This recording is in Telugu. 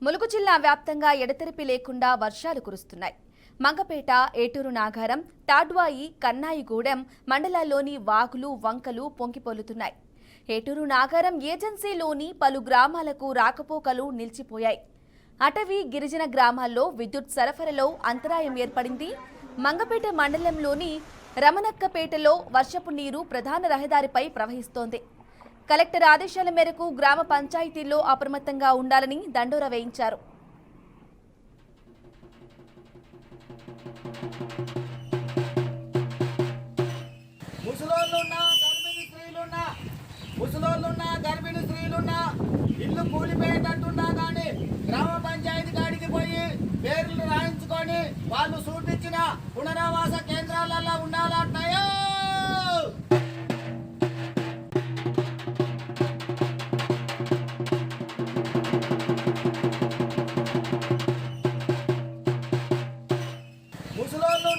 ములుగు జిల్లా వ్యాప్తంగా ఎడతెరిపి లేకుండా వర్షాలు కురుస్తున్నాయి. మంగపేట, ఏటూరు నాగారం, తాడ్వాయి, కన్నాయిగూడెం మండలాల్లోని వాగులు, వంకలు పొంగిపొర్లుతున్నాయి. ఏటూరు నాగారం ఏజెన్సీలోని పలు గ్రామాలకు రాకపోకలు నిలిచిపోయాయి. అటవీ, గిరిజన గ్రామాల్లో విద్యుత్ సరఫరాలో అంతరాయం ఏర్పడింది. మంగపేట మండలంలోని రమణక్కపేటలో వర్షపు నీరు ప్రధాన రహదారిపై ప్రవహిస్తోంది. కలెక్టర్ ఆదేశాల మేరకు గ్రామ పంచాయతీల్లో అప్రమత్తంగా ఉండాలని దండోరా వేయించారు. గర్భిణీ స్త్రీలున్నా ఇల్లు కూలిపోయేటట్టున్నా కానీ గ్రామ పంచాయతీ కాడికి పోయి పేర్లు రాయించుకొని వాళ్ళు చూపించిన పునరావాస కేంద్రాలలో ఉండాలంటాయో. ముసలోళ్ళు